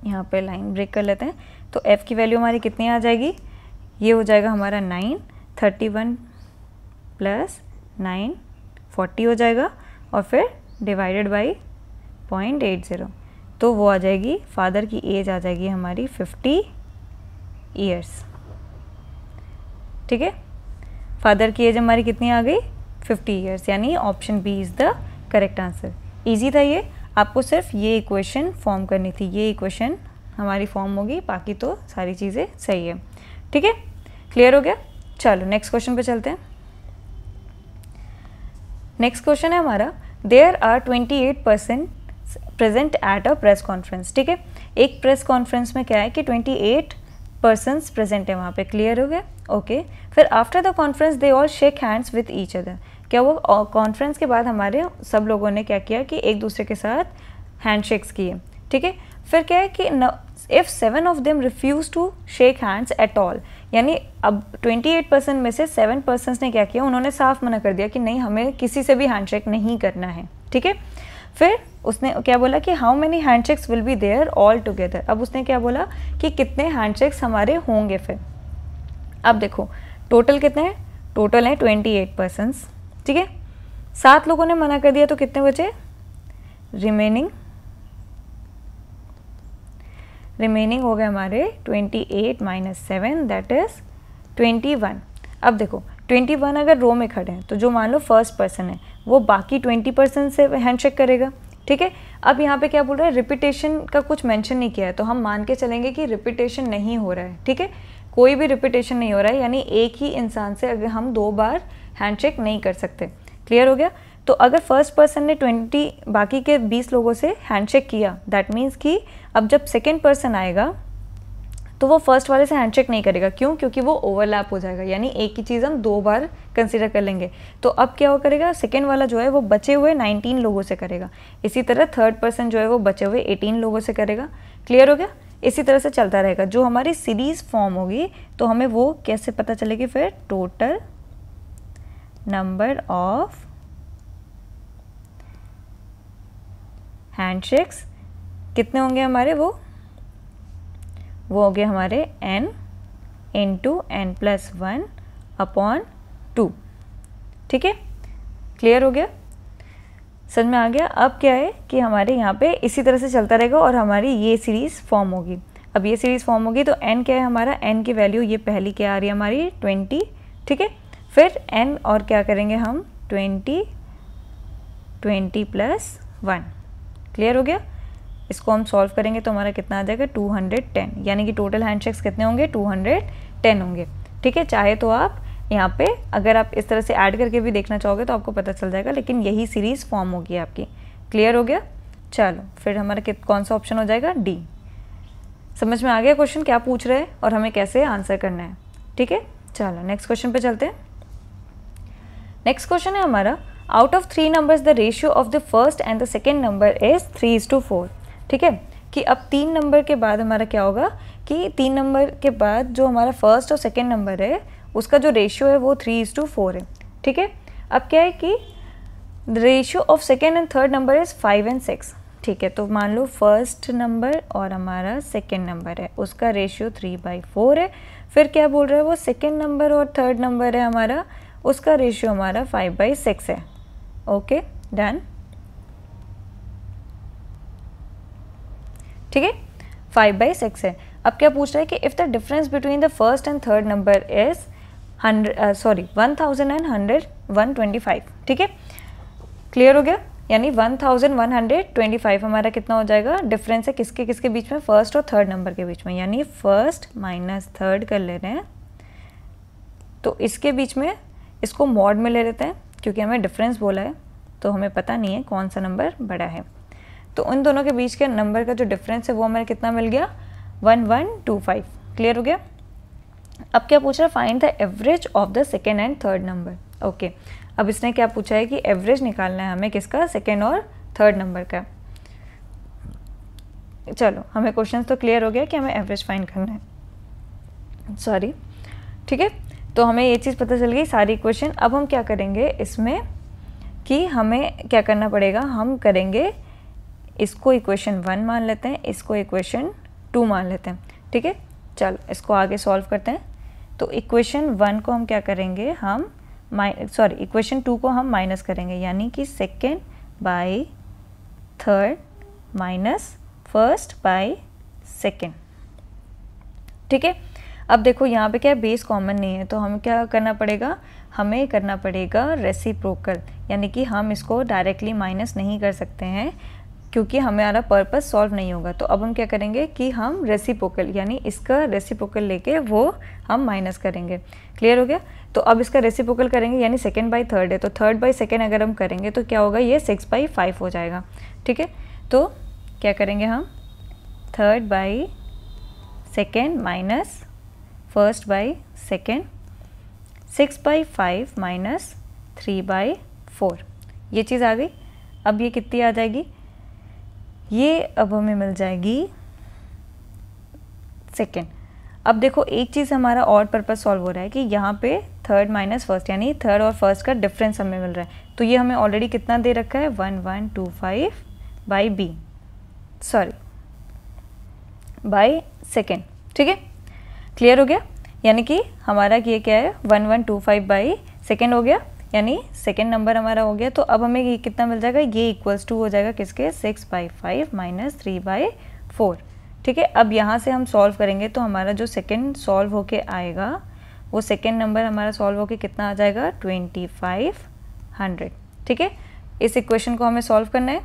यहाँ पे लाइन ब्रेक कर लेते हैं। तो f की वैल्यू हमारी कितनी आ जाएगी, ये हो जाएगा हमारा 9, 31 प्लस 9 40 हो जाएगा और फिर डिवाइडेड बाई 0.80, तो वो आ जाएगी, फादर की एज आ जाएगी हमारी 50 ईयर्स, ठीक है। फादर की एज हमारी कितनी आ गई 50 ईयर्स, यानी option B is the correct answer. Easy था ये, आपको सिर्फ ये इक्वेशन फॉर्म करनी थी, ये इक्वेशन हमारी फॉर्म होगी, बाकी तो सारी चीज़ें सही है, ठीक है, क्लियर हो गया। चलो नेक्स्ट क्वेश्चन पे चलते हैं। नेक्स्ट क्वेश्चन है हमारा, there are 28% present at a press conference, ठीक है। एक प्रेस कॉन्फ्रेंस में क्या है कि 28 पर्सन्स प्रेजेंट है वहाँ पे, क्लियर हो गया, ओके। फिर after the conference they all shake hands with each other, क्या वो कॉन्फ्रेंस के बाद हमारे सब लोगों ने क्या किया कि एक दूसरे के साथ हैंडशेक्स किए, ठीक है। फिर क्या है कि if 7 of them refuse to shake hands at all, यानी अब 28% में से 7 पर्सन्स ने क्या किया, उन्होंने साफ मना कर दिया कि नहीं हमें किसी से भी हैंडशेक नहीं करना है, ठीक है। फिर उसने क्या बोला कि how many handshakes will be there all together, अब उसने क्या बोला कि कितने हैंडशेक्स हमारे होंगे। फिर अब देखो टोटल कितने हैं, टोटल है 28 पर्सन्स, ठीक है। 7 लोगों ने मना कर दिया तो कितने बचे, रिमेनिंग हो गए हमारे 28 माइनस 7 दैट इज 21। अब देखो 21 अगर रो में खड़े हैं तो जो मान लो फर्स्ट पर्सन है वो बाकी 20% से हैंडशेक करेगा, ठीक है। अब यहाँ पे क्या बोल रहा है, रिपीटेशन का कुछ मेंशन नहीं किया है, तो हम मान के चलेंगे कि रिपीटेशन नहीं हो रहा है, ठीक है, कोई भी रिपीटेशन नहीं हो रहा है, यानी एक ही इंसान से अगर हम 2 बार हैंडशेक नहीं कर सकते, क्लियर हो गया। तो अगर फर्स्ट पर्सन ने 20 बाकी के 20 लोगों से हैंडशेक किया, दैट मीन्स कि अब जब सेकेंड पर्सन आएगा तो वो फर्स्ट वाले से हैंडशेक नहीं करेगा, क्यों, क्योंकि वो ओवरलैप हो जाएगा, यानी एक ही चीज़ हम 2 बार कंसीडर कर लेंगे। तो अब क्या हो करेगा, सेकेंड वाला जो है वो बचे हुए 19 लोगों से करेगा, इसी तरह थर्ड पर्सन जो है वो बचे हुए 18 लोगों से करेगा, क्लियर हो गया। इसी तरह से चलता रहेगा, जो हमारी सीरीज़ फॉर्म होगी तो हमें वो कैसे पता चलेगी, फिर टोटल नंबर ऑफ हैंडशेक्स कितने होंगे हमारे, वो हो गए हमारे n इंटू n+1 अपॉन 2, ठीक है, क्लियर हो गया, समझ में आ गया। अब क्या है कि हमारे यहाँ पे इसी तरह से चलता रहेगा और हमारी ये सीरीज़ फॉर्म होगी। अब ये सीरीज़ फॉर्म होगी तो n क्या है हमारा, n की वैल्यू ये पहली क्या आ रही है हमारी 20, ठीक है। फिर n और क्या करेंगे हम 20 +1, क्लियर हो गया। इसको हम सॉल्व करेंगे तो हमारा कितना आ जाएगा 210, यानी कि टोटल हैंडशेक्स कितने होंगे 210 होंगे, ठीक है। चाहे तो आप यहाँ पे अगर आप इस तरह से ऐड करके भी देखना चाहोगे तो आपको पता चल जाएगा, लेकिन यही सीरीज़ फॉर्म होगी आपकी, क्लियर हो गया। चलो फिर हमारा कौन सा ऑप्शन हो जाएगा, डी। समझ में आ गया क्वेश्चन क्या पूछ रहे हैं और हमें कैसे आंसर करना है, ठीक है। चलो नेक्स्ट क्वेश्चन पे चलते हैं। नेक्स्ट क्वेश्चन है हमारा, out of 3 numbers the ratio of the first and the second number is 3:4, ठीक है। कि अब 3 नंबर के बाद हमारा क्या होगा कि 3 नंबर के बाद जो हमारा फर्स्ट और सेकेंड नंबर है उसका जो रेशियो है वो 3:4 है, ठीक है। अब क्या है कि the ratio of second and third number is 5 और 6, ठीक है। तो मान लो फर्स्ट नंबर और हमारा सेकेंड नंबर है उसका रेशियो 3/4 है। फिर क्या बोल रहा है वो, सेकेंड नंबर और थर्ड नंबर है हमारा उसका रेशियो हमारा 5/6 है, ओके डन, ठीक है, 5/6 है। अब क्या पूछ रहा है कि if the difference between the first and third number is 1125, ठीक है, क्लियर हो गया। यानी 1125 हमारा कितना हो जाएगा, डिफरेंस है किसके किसके बीच में, फर्स्ट और थर्ड नंबर के बीच में, यानी फर्स्ट माइनस थर्ड कर ले रहे हैं। तो इसके बीच में इसको मॉड में ले लेते हैं क्योंकि हमें डिफरेंस बोला है तो हमें पता नहीं है कौन सा नंबर बड़ा है। तो उन दोनों के बीच के नंबर का जो डिफरेंस है वो हमें कितना मिल गया, 1125, क्लियर हो गया। अब क्या पूछ रहा है, find the average of the second and third number, okay. अब इसने क्या पूछा है कि एवरेज निकालना है हमें किसका, सेकेंड और थर्ड नंबर का। चलो हमें क्वेश्चन तो क्लियर हो गया कि हमें एवरेज फाइंड करना है, सॉरी, ठीक है। तो हमें ये चीज़ पता चल गई सारी इक्वेशन। अब हम क्या करेंगे इसमें कि हमें क्या करना पड़ेगा, हम करेंगे इसको इक्वेशन 1 मान लेते हैं, इसको इक्वेशन 2 मान लेते हैं, ठीक है। चलो इसको आगे सॉल्व करते हैं। तो इक्वेशन 1 को हम क्या करेंगे, हम इक्वेशन 2 को हम माइनस करेंगे, यानी कि second by third minus first by second, ठीक है। अब देखो यहाँ पे क्या है, बेस कॉमन नहीं है, तो हमें क्या करना पड़ेगा, हमें करना पड़ेगा रेसिप्रोकल, यानी कि हम इसको डायरेक्टली माइनस नहीं कर सकते हैं क्योंकि हमारा पर्पस सॉल्व नहीं होगा। तो अब हम क्या करेंगे कि हम रेसिप्रोकल, यानी इसका रेसिप्रोकल लेके वो हम माइनस करेंगे। क्लियर हो गया। तो अब इसका रेसिप्रोकल करेंगे, यानी सेकेंड बाई थर्ड है, तो थर्ड बाई सेकेंड अगर हम करेंगे तो क्या होगा, ये 6/5 हो जाएगा, ठीक है। तो क्या करेंगे हम, third by second minus first by second, 6/5 minus 3/4, ये चीज़ आ गई। अब ये कितनी आ जाएगी, ये अब हमें मिल जाएगी सेकेंड। अब देखो एक चीज़ हमारा और पर्पस सॉल्व हो रहा है कि यहाँ पे थर्ड माइनस फर्स्ट, यानी थर्ड और फर्स्ट का डिफरेंस हमें मिल रहा है। तो ये हमें ऑलरेडी कितना दे रखा है, 1125 by B, sorry by second, ठीक है। क्लियर हो गया। यानी कि हमारा ये क्या है, 1125 बाई सेकेंड हो गया, यानी सेकेंड नंबर हमारा हो गया। तो अब हमें ये कितना मिल जाएगा, ये इक्वल्स टू हो जाएगा किसके, 6/5 माइनस 3/4, ठीक है। अब यहाँ से हम सॉल्व करेंगे तो हमारा जो सेकेंड सॉल्व होके आएगा वो सेकेंड नंबर हमारा सॉल्व होके कितना आ जाएगा, 2500, ठीक है। इस इक्वेशन को हमें सॉल्व करना है,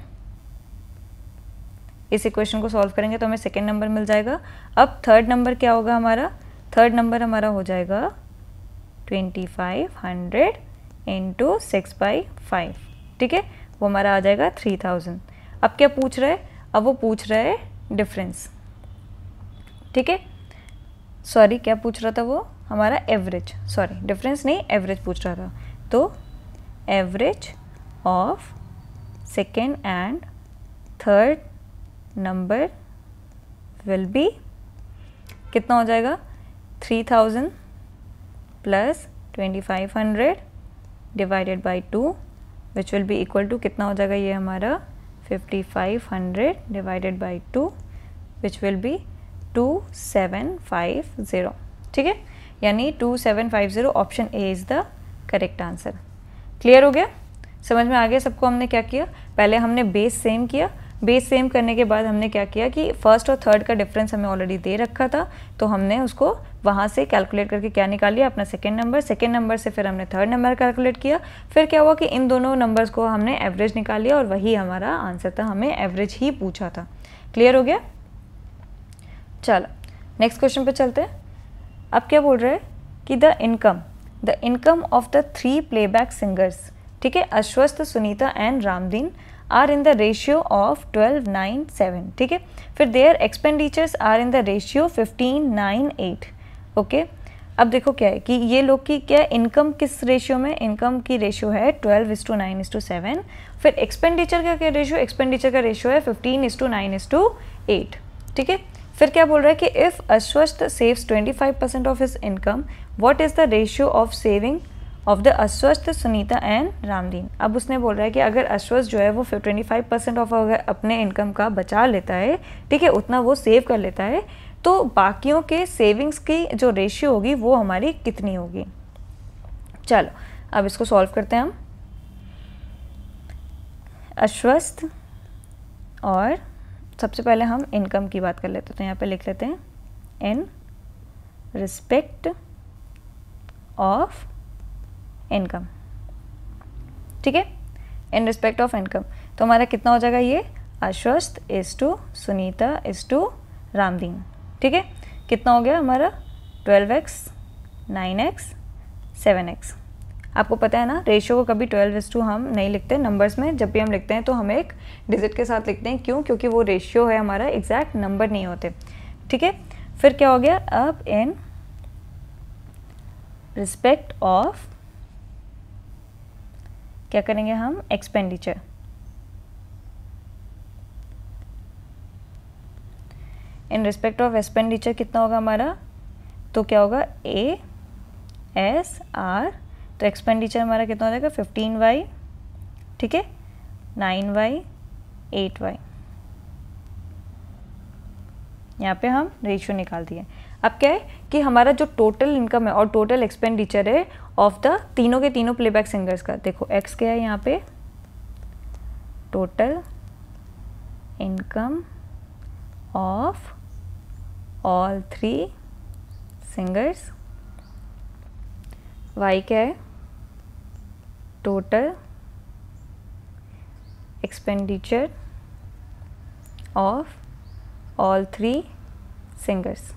इस इक्वेशन को सॉल्व करेंगे तो हमें सेकेंड नंबर मिल जाएगा। अब थर्ड नंबर क्या होगा हमारा, थर्ड नंबर हमारा हो जाएगा 2500 इंटू 6/5, ठीक है, वो हमारा आ जाएगा 3000। अब क्या पूछ रहा है, अब वो पूछ रहा है डिफरेंस, ठीक है, सॉरी क्या पूछ रहा था वो, हमारा एवरेज, सॉरी डिफरेंस नहीं एवरेज पूछ रहा था। तो average of second and third number will be, कितना हो जाएगा, 3000 plus 2500 divided by 2 which will be equal to, कितना हो जाएगा ये हमारा 5500 divided by 2 which will be 2750, ठीक है। यानी 2750, option A is the correct answer. Clear हो गया, समझ में आ गया सबको। हमने क्या किया, पहले हमने बेस सेम किया, बेस सेम करने के बाद हमने क्या किया कि फर्स्ट और थर्ड का डिफरेंस हमें ऑलरेडी दे रखा था, तो हमने उसको वहाँ से कैलकुलेट करके क्या निकाल लिया, अपना सेकेंड नंबर, सेकेंड नंबर से फिर हमने थर्ड नंबर कैलकुलेट किया, फिर क्या हुआ कि इन दोनों नंबर्स को हमने एवरेज निकाल लिया और वही हमारा आंसर था, हमें एवरेज ही पूछा था। क्लियर हो गया। चलो नेक्स्ट क्वेश्चन पे चलते हैं। अब क्या बोल रहा है कि the income of the 3 playback singers, ठीक है, Ashwast, Sunita and Ramdin are in the ratio of 12:9:7, ठीक है। फिर their expenditures are in the ratio 15:9:8, okay. अब देखो क्या है कि ये लोग की क्या इनकम किस रेशियो में, इनकम की रेशियो है 12:9:7, फिर एक्सपेंडिचर का क्या रेशियो, एक्सपेंडिचर का रेशियो है 15:9:8, ठीक है। फिर क्या बोल रहा है कि if Ashwast saves 25% of his income, what is the ratio of saving of the Ashwast, Sunita and Ramdin. अब उसने बोल रहा है कि अगर अश्वस्त जो है वो 25% ऑफ अगर अपने इनकम का बचा लेता है, ठीक है, उतना वो सेव कर लेता है, तो बाकियों के सेविंग्स की जो रेशियो होगी वो हमारी कितनी होगी। चलो अब इसको सॉल्व करते हैं हम। अश्वस्त और सबसे पहले हम इनकम की बात कर लेते हैं, तो यहाँ पे लिख लेते हैं इन रिस्पेक्ट ऑफ इनकम, ठीक है, इन रिस्पेक्ट ऑफ इनकम। तो हमारा कितना हो जाएगा, ये Ashwast is to Sunita is to Ramdin, ठीक है। कितना हो गया हमारा 12x 9x 7x। आपको पता है ना रेशियो को कभी 12:2 हम नहीं लिखते नंबर्स में, जब भी हम लिखते हैं तो हम एक डिजिट के साथ लिखते हैं, क्यों, क्योंकि वो रेशियो है हमारा, एग्जैक्ट नंबर नहीं होते, ठीक है। फिर क्या हो गया, अब इन रिस्पेक्ट ऑफ क्या करेंगे हम, expenditure, in respect of expenditure कितना होगा हमारा, तो क्या होगा ASR, तो एक्सपेंडिचर हमारा कितना हो जाएगा 15y, ठीक है, 9y, 8y। यहाँ पे हम रेशियो निकाल दिए। अब क्या है कि हमारा जो टोटल इनकम है और टोटल एक्सपेंडिचर है ऑफ द तीनों के तीनों प्लेबैक सिंगर्स का, देखो x क्या है यहाँ पे, total income of all 3 singers, y क्या है, total expenditure of all 3 singers.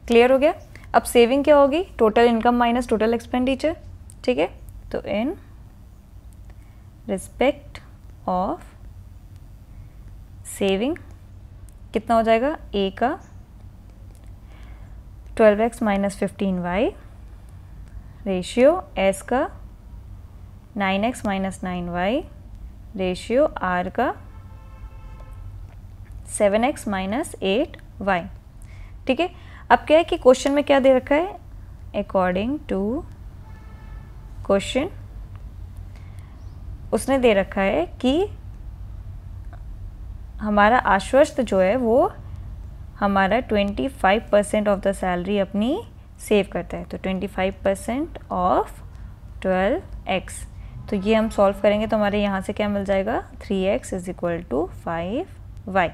Clear हो गया। अब सेविंग क्या होगी, total income minus total expenditure, ठीक है, तो इन रिस्पेक्ट ऑफ सेविंग कितना हो जाएगा, A का 12x minus 15y, ratio S का 9x minus 9y, ratio R का 7x माइनस 8y, ठीक है। अब क्या है कि क्वेश्चन में क्या दे रखा है, अकॉर्डिंग टू क्वेश्चन उसने दे रखा है कि हमारा आश्वस्त जो है वो हमारा 25% ऑफ द सैलरी अपनी सेव करता है, तो 25% ऑफ 12x, तो ये हम सॉल्व करेंगे तो हमारे यहाँ से क्या मिल जाएगा, 3x is equal to 5y,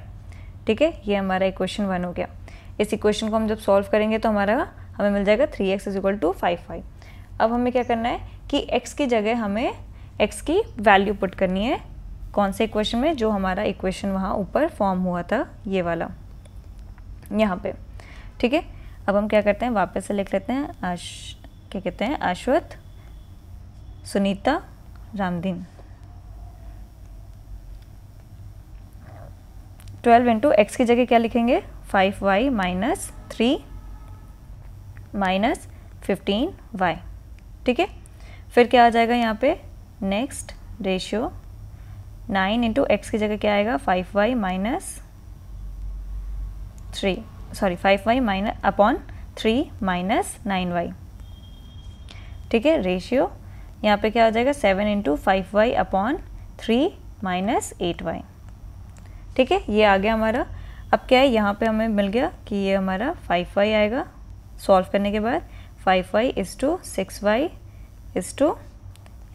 ठीक है। ये हमारा इक्वेशन 1 हो गया। इस इक्वेशन को हम जब सॉल्व करेंगे तो हमें मिल जाएगा 3x is equal to 5y। अब हमें क्या करना है कि x की जगह हमें x की वैल्यू पुट करनी है, कौन से इक्वेशन में, जो हमारा इक्वेशन वहाँ ऊपर फॉर्म हुआ था, ये वाला यहाँ पे, ठीक है। अब हम क्या करते हैं, वापस से लिख लेते हैं, क्या कहते हैं, अश्वथ, सुनीता, रामदीन। 12 इंटू एक्स की जगह क्या लिखेंगे, 5y माइनस 3 माइनस 15y, ठीक है। फिर क्या आ जाएगा यहाँ पे, नेक्स्ट रेशियो 9 इंटू एक्स की जगह क्या आएगा, 5y minus 3, sorry 5y minus upon 3 minus 9y, ठीक है। रेशियो यहाँ पे क्या आ जाएगा, 7 into 5y upon 3 minus 8y, ठीक है। ये आ गया हमारा। अब क्या है, यहाँ पे हमें मिल गया कि ये हमारा 5y आएगा सॉल्व करने के बाद, 5y is to 6y is to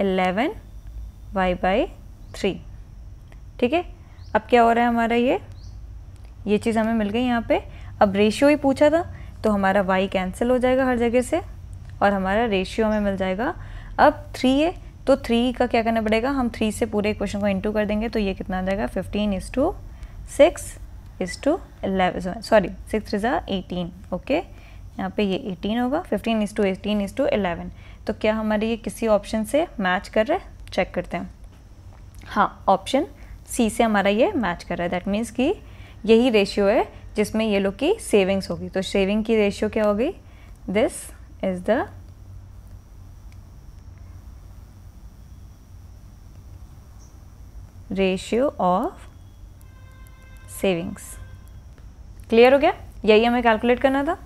11y by 3, ठीक है। अब क्या हो रहा है हमारा, ये चीज़ हमें मिल गई यहाँ पे। अब रेशियो ही पूछा था तो हमारा y कैंसिल हो जाएगा हर जगह से और हमारा रेशियो हमें मिल जाएगा। अब 3 है तो 3 का क्या करना पड़ेगा, हम 3 से पूरे इक्वेशन को इंटू कर देंगे तो ये कितना आ जाएगा, 15 is to 6 is to 11, sorry 6 is 18, okay. यहाँ पे ये 18 होगा, 15 इज़ टू 18 इज़ टू 11। तो क्या हमारे ये किसी ऑप्शन से मैच कर रहा है, चेक करते हैं। हाँ, ऑप्शन सी से हमारा ये मैच कर रहा है। दैट मीन्स कि यही रेशियो है जिसमें ये लोग की सेविंग्स होगी। तो सेविंग की रेशियो क्या होगी, this is the ratio of savings. Clear हो गया, यही हमें कैलकुलेट करना था।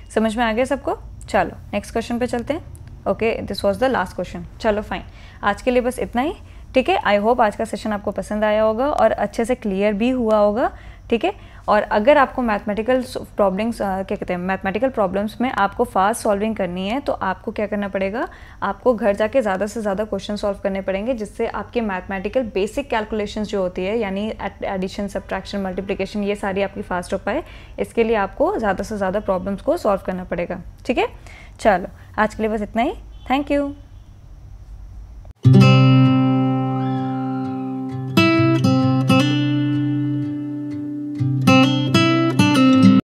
समझ में आ गया सबको। चलो नेक्स्ट क्वेश्चन पे चलते हैं। Okay, this was the last question. चलो फाइन, आज के लिए बस इतना ही, ठीक है। आई होप आज का सेशन आपको पसंद आया होगा और अच्छे से क्लियर भी हुआ होगा, ठीक है। और अगर आपको मैथमेटिकल प्रॉब्लम्स क्या कहते हैं, मैथमेटिकल प्रॉब्लम्स में आपको फास्ट सॉल्विंग करनी है तो आपको क्या करना पड़ेगा, आपको घर जाके ज़्यादा से ज़्यादा क्वेश्चन सॉल्व करने पड़ेंगे, जिससे आपके मैथमेटिकल बेसिक कैलकुलेशंस जो होती है, यानी एडिशन, सब्ट्रैक्शन, मल्टीप्लिकेशन, ये सारी आपकी फास्ट हो पाए, इसके लिए आपको ज़्यादा से ज़्यादा प्रॉब्लम्स को सॉल्व करना पड़ेगा, ठीक है। चलो आज के लिए बस इतना ही। Thank you.